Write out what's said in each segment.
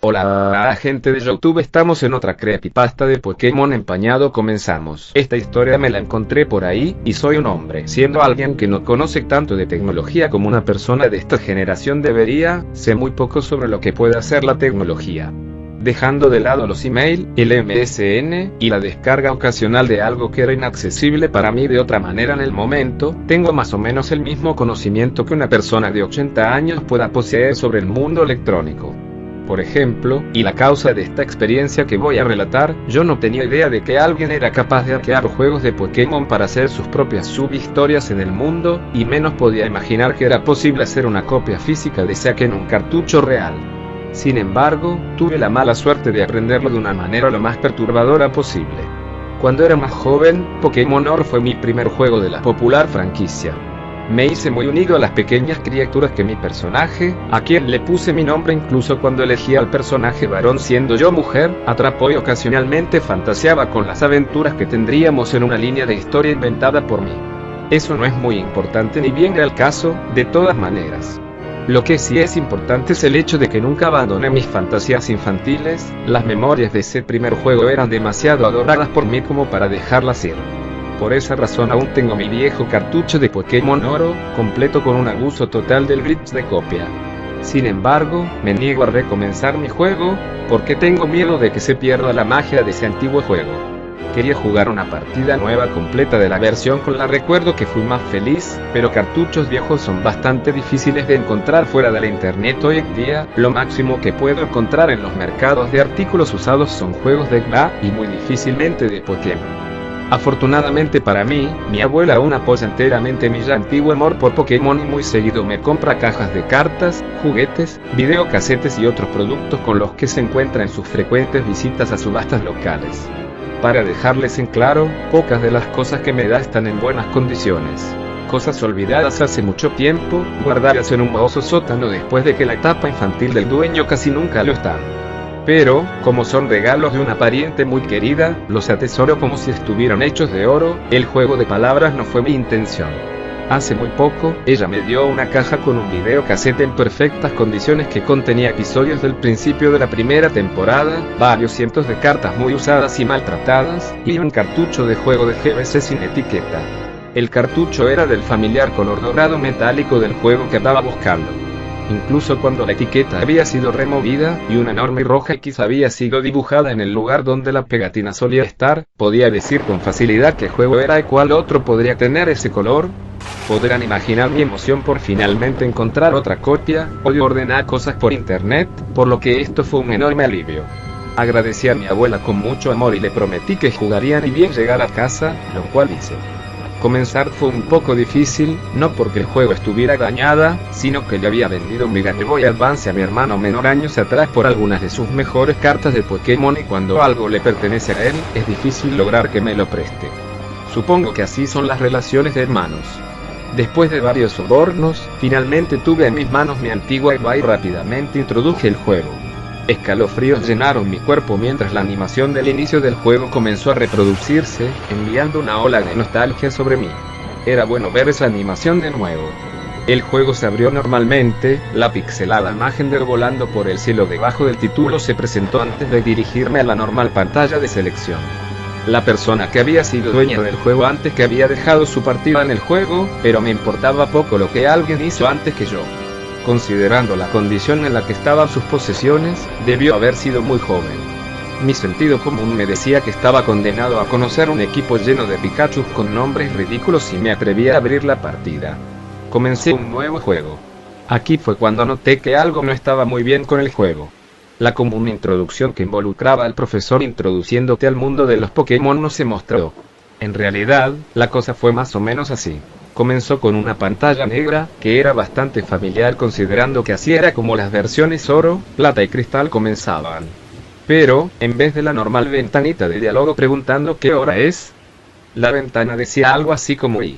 Hola gente de YouTube, estamos en otra creepypasta de Pokémon empañado. Comenzamos. Esta historia me la encontré por ahí, y soy un hombre. Siendo alguien que no conoce tanto de tecnología como una persona de esta generación debería, sé muy poco sobre lo que puede hacer la tecnología. Dejando de lado los email, el MSN, y la descarga ocasional de algo que era inaccesible para mí de otra manera en el momento, tengo más o menos el mismo conocimiento que una persona de 80 años pueda poseer sobre el mundo electrónico. Por ejemplo, y la causa de esta experiencia que voy a relatar, yo no tenía idea de que alguien era capaz de hackear juegos de Pokémon para hacer sus propias subhistorias en el mundo, y menos podía imaginar que era posible hacer una copia física de ese hack en un cartucho real. Sin embargo, tuve la mala suerte de aprenderlo de una manera lo más perturbadora posible. Cuando era más joven, Pokémon Oro fue mi primer juego de la popular franquicia. Me hice muy unido a las pequeñas criaturas que mi personaje, a quien le puse mi nombre incluso cuando elegía al personaje varón siendo yo mujer, atrapó y ocasionalmente fantaseaba con las aventuras que tendríamos en una línea de historia inventada por mí. Eso no es muy importante ni viene al caso, de todas maneras. Lo que sí es importante es el hecho de que nunca abandoné mis fantasías infantiles. Las memorias de ese primer juego eran demasiado adoradas por mí como para dejarlas ir. Por esa razón aún tengo mi viejo cartucho de Pokémon Oro, completo con un abuso total del glitch de copia. Sin embargo, me niego a recomenzar mi juego, porque tengo miedo de que se pierda la magia de ese antiguo juego. Quería jugar una partida nueva completa de la versión con la recuerdo que fui más feliz, pero cartuchos viejos son bastante difíciles de encontrar fuera de la internet hoy en día. Lo máximo que puedo encontrar en los mercados de artículos usados son juegos de GBA, y muy difícilmente de Pokémon. Afortunadamente para mí, mi abuela aún apoya enteramente mi ya antiguo amor por Pokémon y muy seguido me compra cajas de cartas, juguetes, videocasetes y otros productos con los que se encuentra en sus frecuentes visitas a subastas locales. Para dejarles en claro, pocas de las cosas que me da están en buenas condiciones. Cosas olvidadas hace mucho tiempo, guardadas en un mohoso sótano después de que la etapa infantil del dueño casi nunca lo están. Pero, como son regalos de una pariente muy querida, los atesoro como si estuvieran hechos de oro. El juego de palabras no fue mi intención. Hace muy poco, ella me dio una caja con un videocassette en perfectas condiciones que contenía episodios del principio de la primera temporada, varios cientos de cartas muy usadas y maltratadas, y un cartucho de juego de GBC sin etiqueta. El cartucho era del familiar color dorado metálico del juego que andaba buscando. Incluso cuando la etiqueta había sido removida, y una enorme roja X había sido dibujada en el lugar donde la pegatina solía estar, podía decir con facilidad qué juego era y cuál otro podría tener ese color. Podrán imaginar mi emoción por finalmente encontrar otra copia, o de ordenar cosas por internet, por lo que esto fue un enorme alivio. Agradecí a mi abuela con mucho amor y le prometí que jugaría ni bien llegar a casa, lo cual hice. Comenzar fue un poco difícil, no porque el juego estuviera dañada, sino que le había vendido mi Game Boy Advance a mi hermano menor años atrás por algunas de sus mejores cartas de Pokémon, y cuando algo le pertenece a él, es difícil lograr que me lo preste. Supongo que así son las relaciones de hermanos. Después de varios sobornos, finalmente tuve en mis manos mi antigua Game Boy y rápidamente introduje el juego. Escalofríos llenaron mi cuerpo mientras la animación del inicio del juego comenzó a reproducirse, enviando una ola de nostalgia sobre mí. Era bueno ver esa animación de nuevo. El juego se abrió normalmente, la pixelada imagen de volando por el cielo debajo del título se presentó antes de dirigirme a la normal pantalla de selección. La persona que había sido dueña del juego antes que había dejado su partida en el juego, pero me importaba poco lo que alguien hizo antes que yo. Considerando la condición en la que estaban sus posesiones, debió haber sido muy joven. Mi sentido común me decía que estaba condenado a conocer un equipo lleno de Pikachu con nombres ridículos y me atreví a abrir la partida. Comencé un nuevo juego. Aquí fue cuando noté que algo no estaba muy bien con el juego. La común introducción que involucraba al profesor introduciéndote al mundo de los Pokémon no se mostró. En realidad, la cosa fue más o menos así. Comenzó con una pantalla negra, que era bastante familiar considerando que así era como las versiones oro, plata y cristal comenzaban. Pero, en vez de la normal ventanita de diálogo preguntando qué hora es, la ventana decía algo así como y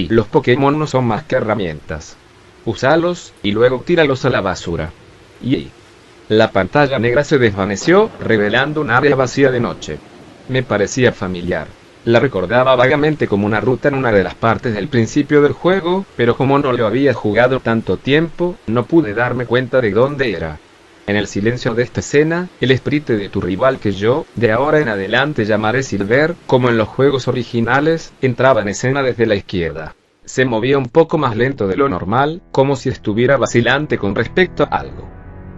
los Pokémon no son más que herramientas. Úsalos, y luego tíralos a la basura. La pantalla negra se desvaneció, revelando un área vacía de noche. Me parecía familiar. La recordaba vagamente como una ruta en una de las partes del principio del juego, pero como no lo había jugado tanto tiempo, no pude darme cuenta de dónde era. En el silencio de esta escena, el espíritu de tu rival que yo, de ahora en adelante llamaré Silver, como en los juegos originales, entraba en escena desde la izquierda. Se movía un poco más lento de lo normal, como si estuviera vacilante con respecto a algo.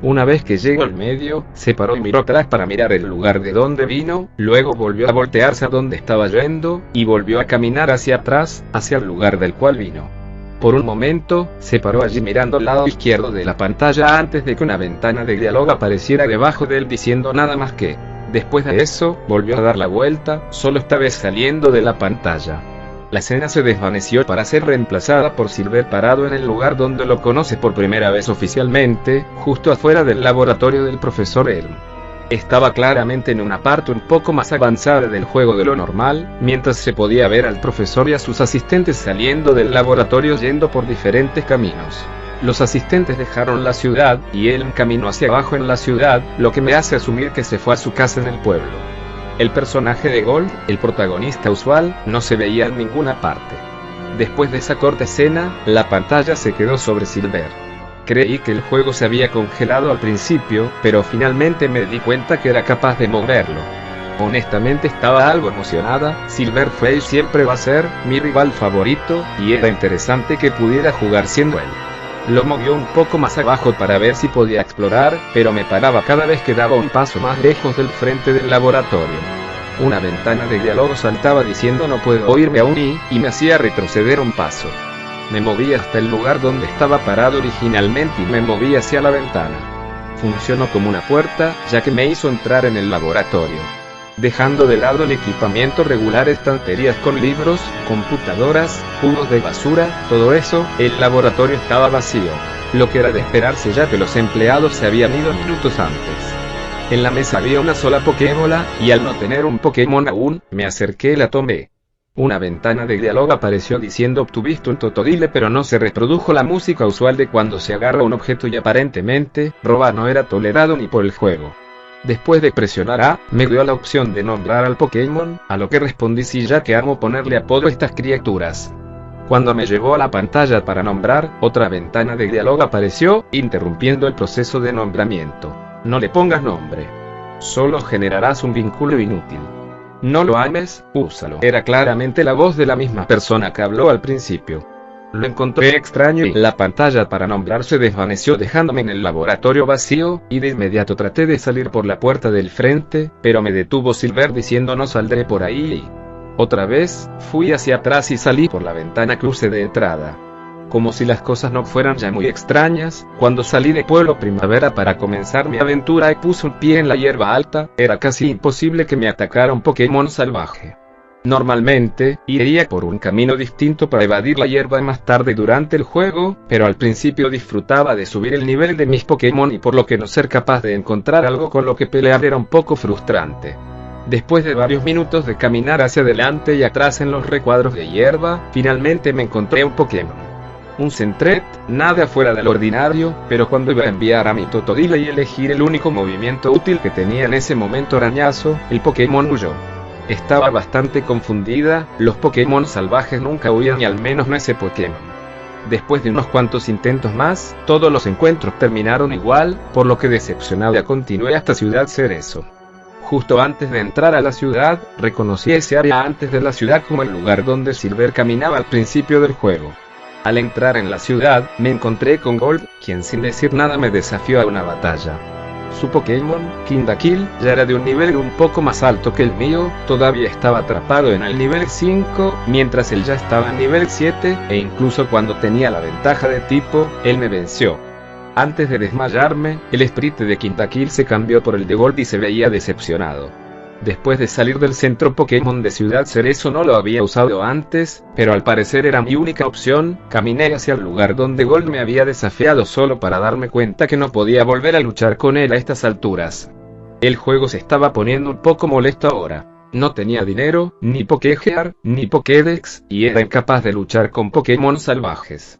Una vez que llegó al medio, se paró y miró atrás para mirar el lugar de donde vino, luego volvió a voltearse a donde estaba yendo, y volvió a caminar hacia atrás, hacia el lugar del cual vino. Por un momento, se paró allí mirando al lado izquierdo de la pantalla antes de que una ventana de diálogo apareciera debajo de él diciendo nada más que. Después de eso, volvió a dar la vuelta, solo esta vez saliendo de la pantalla. La escena se desvaneció para ser reemplazada por Silver parado en el lugar donde lo conoce por primera vez oficialmente, justo afuera del laboratorio del profesor Elm. Estaba claramente en una parte un poco más avanzada del juego de lo normal, mientras se podía ver al profesor y a sus asistentes saliendo del laboratorio yendo por diferentes caminos. Los asistentes dejaron la ciudad, y él caminó hacia abajo en la ciudad, lo que me hace asumir que se fue a su casa en el pueblo. El personaje de Gold, el protagonista usual, no se veía en ninguna parte. Después de esa corta escena, la pantalla se quedó sobre Silver. Creí que el juego se había congelado al principio, pero finalmente me di cuenta que era capaz de moverlo. Honestamente estaba algo emocionada. Silver fue y siempre va a ser mi rival favorito, y era interesante que pudiera jugar siendo él. Lo movió un poco más abajo para ver si podía explorar, pero me paraba cada vez que daba un paso más lejos del frente del laboratorio. Una ventana de diálogo saltaba diciendo no puedo oírme aún y me hacía retroceder un paso. Me moví hasta el lugar donde estaba parado originalmente y me moví hacia la ventana. Funcionó como una puerta, ya que me hizo entrar en el laboratorio. Dejando de lado el equipamiento regular, estanterías con libros, computadoras, cubos de basura, todo eso, el laboratorio estaba vacío. Lo que era de esperarse ya que los empleados se habían ido minutos antes. En la mesa había una sola Pokébola, y al no tener un Pokémon aún, me acerqué y la tomé. Una ventana de diálogo apareció diciendo obtuviste un Totodile, pero no se reprodujo la música usual de cuando se agarra un objeto y aparentemente, robar no era tolerado ni por el juego. Después de presionar A, me dio la opción de nombrar al Pokémon, a lo que respondí sí ya que amo ponerle apodo a estas criaturas. Cuando me llevó a la pantalla para nombrar, otra ventana de diálogo apareció, interrumpiendo el proceso de nombramiento. No le pongas nombre. Solo generarás un vínculo inútil. No lo ames, úsalo. Era claramente la voz de la misma persona que habló al principio. Lo encontré extraño y la pantalla para nombrar se desvaneció dejándome en el laboratorio vacío, y de inmediato traté de salir por la puerta del frente, pero me detuvo Silver diciendo no saldré por ahí. Otra vez, fui hacia atrás y salí por la ventana cruce de entrada. Como si las cosas no fueran ya muy extrañas, cuando salí de Pueblo Primavera para comenzar mi aventura y puse un pie en la hierba alta, era casi imposible que me atacara un Pokémon salvaje. Normalmente, iría por un camino distinto para evadir la hierba más tarde durante el juego, pero al principio disfrutaba de subir el nivel de mis Pokémon y por lo que no ser capaz de encontrar algo con lo que pelear era un poco frustrante. Después de varios minutos de caminar hacia adelante y atrás en los recuadros de hierba, finalmente me encontré un Pokémon. Un Sentret, nada fuera del ordinario, pero cuando iba a enviar a mi Totodile y elegir el único movimiento útil que tenía en ese momento arañazo, el Pokémon huyó. Estaba bastante confundida, los Pokémon salvajes nunca huían y al menos no ese Pokémon. Después de unos cuantos intentos más, todos los encuentros terminaron igual, por lo que decepcionada continué hasta Ciudad Cerezo. Justo antes de entrar a la ciudad, reconocí ese área antes de la ciudad como el lugar donde Silver caminaba al principio del juego. Al entrar en la ciudad, me encontré con Gold, quien sin decir nada me desafió a una batalla. Su Pokémon, Kindakil, ya era de un nivel un poco más alto que el mío, todavía estaba atrapado en el nivel 5, mientras él ya estaba en nivel 7, e incluso cuando tenía la ventaja de tipo, él me venció. Antes de desmayarme, el espíritu de Kindakil se cambió por el de Gold y se veía decepcionado. Después de salir del centro Pokémon de Ciudad Cerezo no lo había usado antes, pero al parecer era mi única opción. Caminé hacia el lugar donde Gold me había desafiado solo para darme cuenta que no podía volver a luchar con él a estas alturas. El juego se estaba poniendo un poco molesto ahora. No tenía dinero, ni Pokégear, ni Pokédex, y era incapaz de luchar con Pokémon salvajes.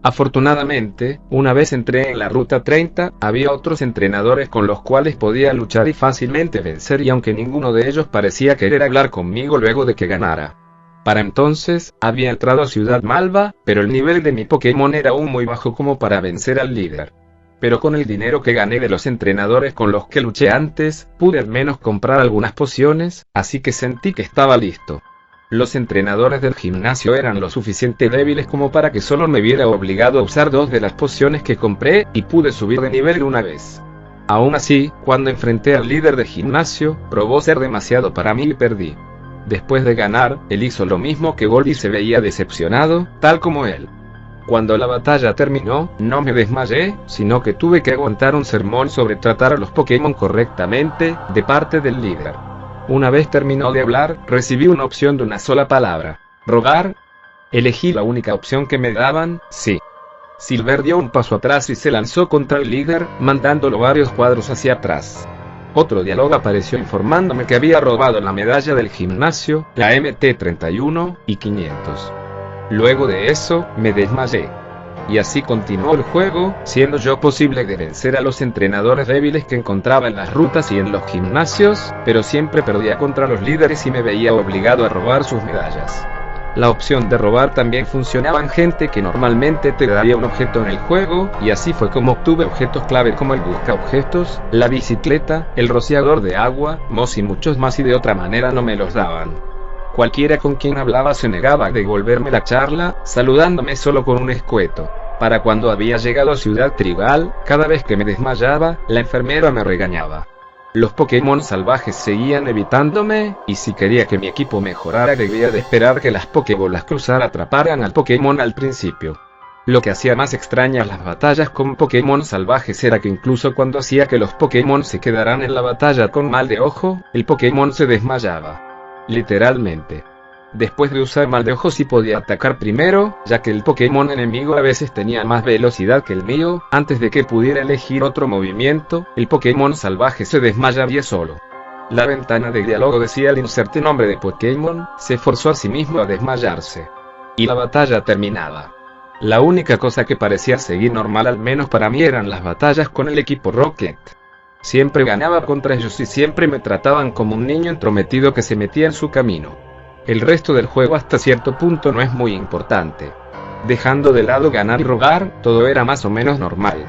Afortunadamente, una vez entré en la Ruta 30, había otros entrenadores con los cuales podía luchar y fácilmente vencer, y aunque ninguno de ellos parecía querer hablar conmigo luego de que ganara. Para entonces, había entrado a Ciudad Malva, pero el nivel de mi Pokémon era aún muy bajo como para vencer al líder. Pero con el dinero que gané de los entrenadores con los que luché antes, pude al menos comprar algunas pociones, así que sentí que estaba listo. Los entrenadores del gimnasio eran lo suficiente débiles como para que solo me viera obligado a usar 2 de las pociones que compré, y pude subir de nivel una vez. Aún así, cuando enfrenté al líder de gimnasio, probó ser demasiado para mí y perdí. Después de ganar, él hizo lo mismo que Gold y se veía decepcionado, tal como él. Cuando la batalla terminó, no me desmayé, sino que tuve que aguantar un sermón sobre tratar a los Pokémon correctamente, de parte del líder. Una vez terminó de hablar, recibí una opción de una sola palabra. ¿Rogar? Elegí la única opción que me daban, sí. Silver dio un paso atrás y se lanzó contra el líder, mandándolo varios cuadros hacia atrás. Otro diálogo apareció informándome que había robado la medalla del gimnasio, la MT-31, y 500. Luego de eso, me desmayé. Y así continuó el juego, siendo yo posible de vencer a los entrenadores débiles que encontraba en las rutas y en los gimnasios, pero siempre perdía contra los líderes y me veía obligado a robar sus medallas. La opción de robar también funcionaba en gente que normalmente te daría un objeto en el juego, y así fue como obtuve objetos clave como el busca objetos, la bicicleta, el rociador de agua, Moss y muchos más, y de otra manera no me los daban. Cualquiera con quien hablaba se negaba a devolverme la charla, saludándome solo con un escueto. Para cuando había llegado a Ciudad Tribal, cada vez que me desmayaba, la enfermera me regañaba. Los Pokémon salvajes seguían evitándome, y si quería que mi equipo mejorara debía de esperar que las Pokébolas que usara atraparan al Pokémon al principio. Lo que hacía más extrañas las batallas con Pokémon salvajes era que incluso cuando hacía que los Pokémon se quedaran en la batalla con mal de ojo, el Pokémon se desmayaba. Literalmente. Después de usar mal de ojo sí podía atacar primero, ya que el Pokémon enemigo a veces tenía más velocidad que el mío. Antes de que pudiera elegir otro movimiento, el Pokémon salvaje se desmayaría solo. La ventana de diálogo decía al inserte nombre de Pokémon, se forzó a sí mismo a desmayarse. Y la batalla terminaba. La única cosa que parecía seguir normal, al menos para mí, eran las batallas con el equipo Rocket. Siempre ganaba contra ellos y siempre me trataban como un niño entrometido que se metía en su camino. El resto del juego hasta cierto punto no es muy importante. Dejando de lado ganar y rogar, todo era más o menos normal.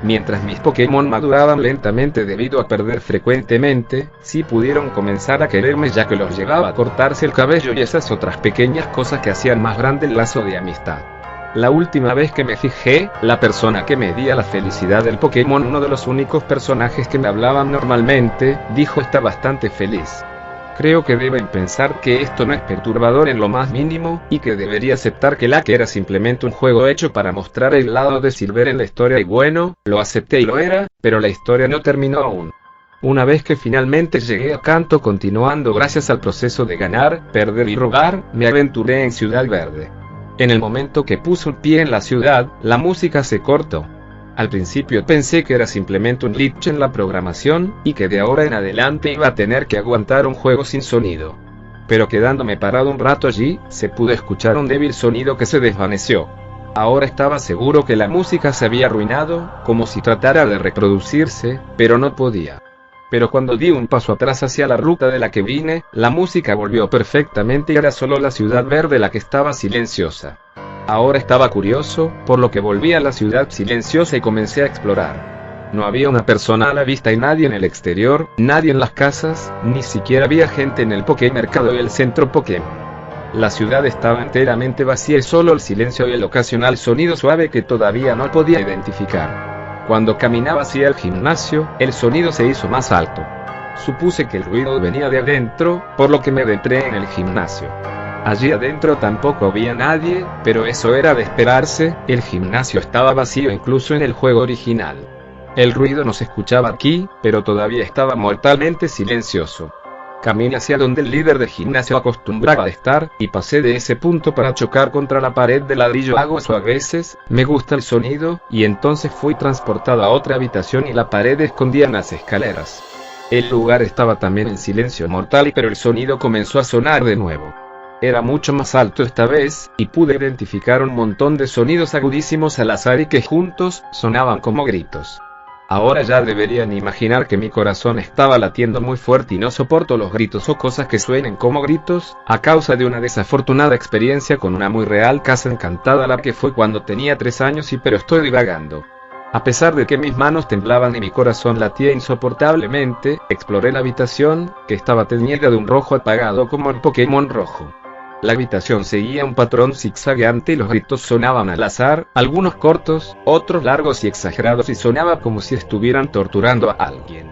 Mientras mis Pokémon maduraban lentamente debido a perder frecuentemente, sí pudieron comenzar a quererme, ya que los llevaba a cortarse el cabello y esas otras pequeñas cosas que hacían más grande el lazo de amistad. La última vez que me fijé, la persona que medía la felicidad del Pokémon, uno de los únicos personajes que me hablaban normalmente, dijo: está bastante feliz. Creo que deben pensar que esto no es perturbador en lo más mínimo, y que debería aceptar que la que era simplemente un juego hecho para mostrar el lado de Silver en la historia, y bueno, lo acepté y lo era, pero la historia no terminó aún. Una vez que finalmente llegué a Kanto, continuando gracias al proceso de ganar, perder y rogar, me aventuré en Ciudad Verde. En el momento que puse un pie en la ciudad, la música se cortó. Al principio pensé que era simplemente un glitch en la programación, y que de ahora en adelante iba a tener que aguantar un juego sin sonido. Pero quedándome parado un rato allí, se pudo escuchar un débil sonido que se desvaneció. Ahora estaba seguro que la música se había arruinado, como si tratara de reproducirse, pero no podía. Pero cuando di un paso atrás hacia la ruta de la que vine, la música volvió perfectamente y era solo la Ciudad Verde la que estaba silenciosa. Ahora estaba curioso, por lo que volví a la ciudad silenciosa y comencé a explorar. No había una persona a la vista y nadie en el exterior, nadie en las casas, ni siquiera había gente en el Pokémercado y el centro Pokémon. La ciudad estaba enteramente vacía y solo el silencio y el ocasional sonido suave que todavía no podía identificar. Cuando caminaba hacia el gimnasio, el sonido se hizo más alto. Supuse que el ruido venía de adentro, por lo que me adentré en el gimnasio. Allí adentro tampoco había nadie, pero eso era de esperarse, el gimnasio estaba vacío incluso en el juego original. El ruido no se escuchaba aquí, pero todavía estaba mortalmente silencioso. Caminé hacia donde el líder del gimnasio acostumbraba a estar, y pasé de ese punto para chocar contra la pared de ladrillo. Hago eso a veces, me gusta el sonido, y entonces fui transportado a otra habitación y la pared escondía en las escaleras. El lugar estaba también en silencio mortal, pero el sonido comenzó a sonar de nuevo. Era mucho más alto esta vez, y pude identificar un montón de sonidos agudísimos al azar y que juntos sonaban como gritos. Ahora ya deberían imaginar que mi corazón estaba latiendo muy fuerte y no soporto los gritos o cosas que suenen como gritos, a causa de una desafortunada experiencia con una muy real casa encantada, la que fue cuando tenía 3 años pero estoy divagando. A pesar de que mis manos temblaban y mi corazón latía insoportablemente, exploré la habitación, que estaba teñida de un rojo apagado como el Pokémon rojo. La habitación seguía un patrón zigzagueante y los gritos sonaban al azar, algunos cortos, otros largos y exagerados, y sonaba como si estuvieran torturando a alguien.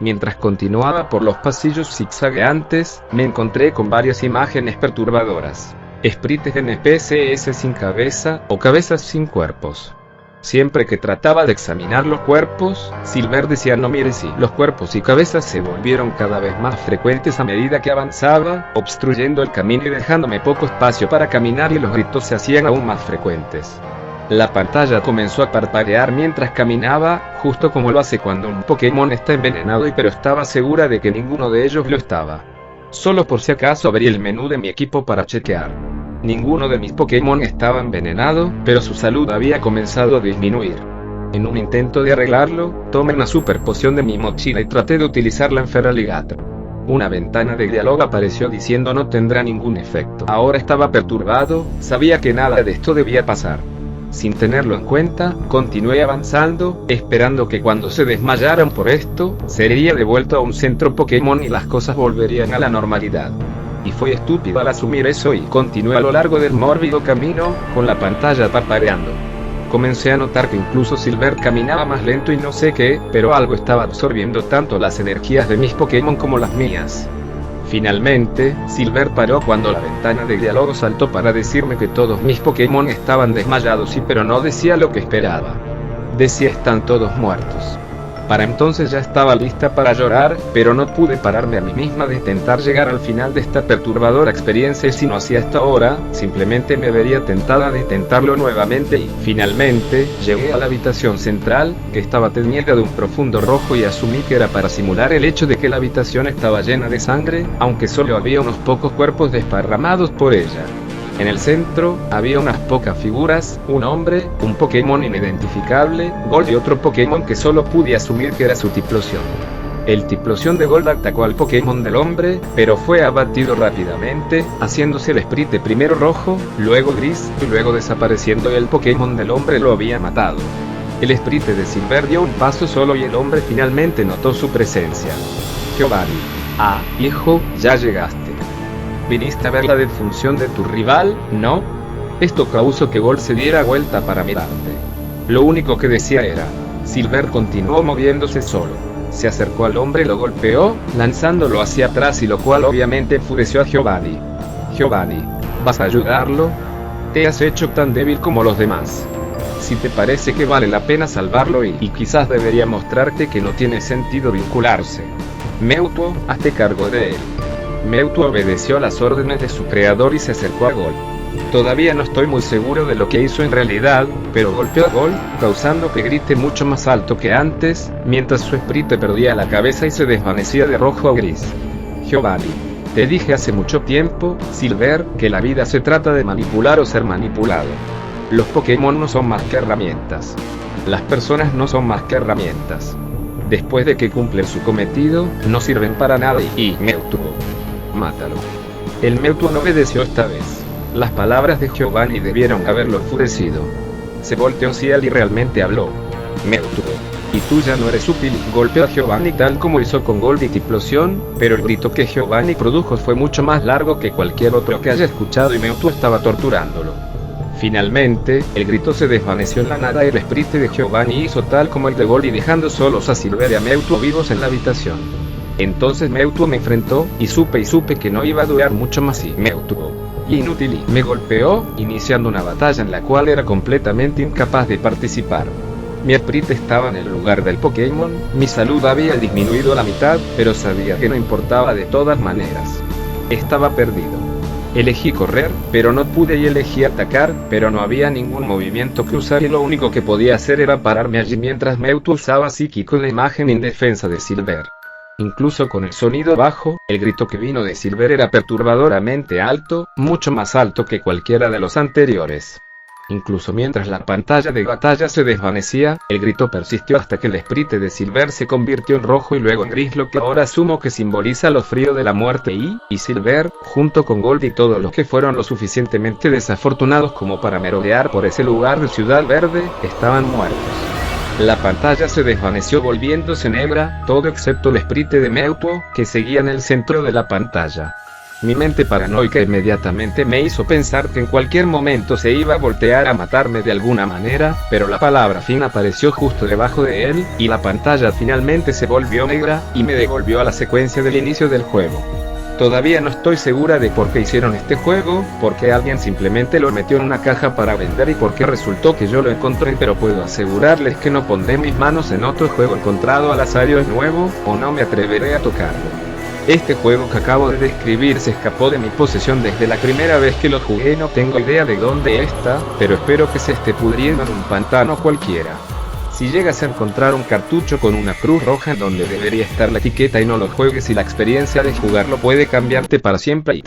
Mientras continuaba por los pasillos zigzagueantes, me encontré con varias imágenes perturbadoras. Sprites NPCs sin cabeza, o cabezas sin cuerpos. Siempre que trataba de examinar los cuerpos, Silver decía no mires, y los cuerpos y cabezas se volvieron cada vez más frecuentes a medida que avanzaba, obstruyendo el camino y dejándome poco espacio para caminar, y los gritos se hacían aún más frecuentes. La pantalla comenzó a parpadear mientras caminaba, justo como lo hace cuando un Pokémon está envenenado, pero estaba segura de que ninguno de ellos lo estaba. Solo por si acaso abrí el menú de mi equipo para chequear. Ninguno de mis Pokémon estaba envenenado, pero su salud había comenzado a disminuir. En un intento de arreglarlo, tomé una super poción de mi mochila y traté de utilizarla en Feraligatr. Una ventana de diálogo apareció diciendo no tendrá ningún efecto. Ahora estaba perturbado, sabía que nada de esto debía pasar. Sin tenerlo en cuenta, continué avanzando, esperando que cuando se desmayaran por esto, sería devuelto a un centro Pokémon y las cosas volverían a la normalidad. Y fue estúpido al asumir eso y continué a lo largo del mórbido camino, con la pantalla parpadeando. Comencé a notar que incluso Silver caminaba más lento y no sé qué, pero algo estaba absorbiendo tanto las energías de mis Pokémon como las mías. Finalmente, Silver paró cuando la ventana de diálogo saltó para decirme que todos mis Pokémon estaban desmayados, pero no decía lo que esperaba. Decía están todos muertos. Para entonces ya estaba lista para llorar, pero no pude pararme a mí misma de intentar llegar al final de esta perturbadora experiencia, y si no hacía hasta ahora, simplemente me vería tentada de intentarlo nuevamente, y finalmente, llegué a la habitación central, que estaba teñida de un profundo rojo, y asumí que era para simular el hecho de que la habitación estaba llena de sangre, aunque solo había unos pocos cuerpos desparramados por ella. En el centro, había unas pocas figuras, un hombre, un Pokémon inidentificable, Gold y otro Pokémon que solo pude asumir que era su Typhlosion. El Typhlosion de Gold atacó al Pokémon del hombre, pero fue abatido rápidamente, haciéndose el Sprite primero rojo, luego gris, y luego desapareciendo, y el Pokémon del hombre lo había matado. El Sprite de Silver dio un paso solo y el hombre finalmente notó su presencia. Giovanni. Ah, hijo, ya llegaste. ¿Viniste a ver la defunción de tu rival, no? Esto causó que Gold se diera vuelta para mirarte. Lo único que decía era. Silver continuó moviéndose solo. Se acercó al hombre y lo golpeó, lanzándolo hacia atrás, y lo cual obviamente enfureció a Giovanni. Giovanni, ¿vas a ayudarlo? Te has hecho tan débil como los demás. Si te parece que vale la pena salvarlo y quizás debería mostrarte que no tiene sentido vincularse. Mewtwo, hazte cargo de él. Mewtwo obedeció las órdenes de su creador y se acercó a Gold. Todavía no estoy muy seguro de lo que hizo en realidad, pero golpeó a Gold, causando que grite mucho más alto que antes, mientras su Sprite perdía la cabeza y se desvanecía de rojo a gris. Giovanni, te dije hace mucho tiempo, Silver, que la vida se trata de manipular o ser manipulado. Los Pokémon no son más que herramientas. Las personas no son más que herramientas. Después de que cumplen su cometido, no sirven para nada y Mewtwo. Mátalo. El Mewtwo no obedeció esta vez. Las palabras de Giovanni debieron haberlo enfurecido. Se volteó hacia él y realmente habló. Mewtwo. Y tú ya no eres útil. Golpeó a Giovanni tal como hizo con Gold y Typhlosion, pero el grito que Giovanni produjo fue mucho más largo que cualquier otro que haya escuchado y Mewtwo estaba torturándolo. Finalmente, el grito se desvaneció en la nada y el Sprite de Giovanni hizo tal como el de Gold, y dejando solos a Silver y a Mewtwo vivos en la habitación. Entonces Mewtwo me enfrentó, y supe que no iba a durar mucho más, y Mewtwo, inútil, y me golpeó, iniciando una batalla en la cual era completamente incapaz de participar. Mi Sprite estaba en el lugar del Pokémon, mi salud había disminuido a la mitad, pero sabía que no importaba de todas maneras. Estaba perdido. Elegí correr, pero no pude, y elegí atacar, pero no había ningún movimiento que usar, y lo único que podía hacer era pararme allí mientras Mewtwo usaba psíquico la imagen indefensa de Silver. Incluso con el sonido bajo, el grito que vino de Silver era perturbadoramente alto, mucho más alto que cualquiera de los anteriores. Incluso mientras la pantalla de batalla se desvanecía, el grito persistió hasta que el Sprite de Silver se convirtió en rojo y luego en gris, lo que ahora asumo que simboliza lo frío de la muerte, y Silver, junto con Gold y todos los que fueron lo suficientemente desafortunados como para merodear por ese lugar de Ciudad Verde, estaban muertos. La pantalla se desvaneció volviéndose negra, todo excepto el sprite de Mewtwo, que seguía en el centro de la pantalla. Mi mente paranoica inmediatamente me hizo pensar que en cualquier momento se iba a voltear a matarme de alguna manera, pero la palabra fin apareció justo debajo de él, y la pantalla finalmente se volvió negra, y me devolvió a la secuencia del inicio del juego. Todavía no estoy segura de por qué hicieron este juego, porque alguien simplemente lo metió en una caja para vender y por qué resultó que yo lo encontré, pero puedo asegurarles que no pondré mis manos en otro juego encontrado al azar de nuevo, o no me atreveré a tocarlo. Este juego que acabo de describir se escapó de mi posesión desde la primera vez que lo jugué y no tengo idea de dónde está, pero espero que se esté pudriendo en un pantano cualquiera. Si llegas a encontrar un cartucho con una cruz roja en donde debería estar la etiqueta y no lo juegues y la experiencia de jugarlo puede cambiarte para siempre.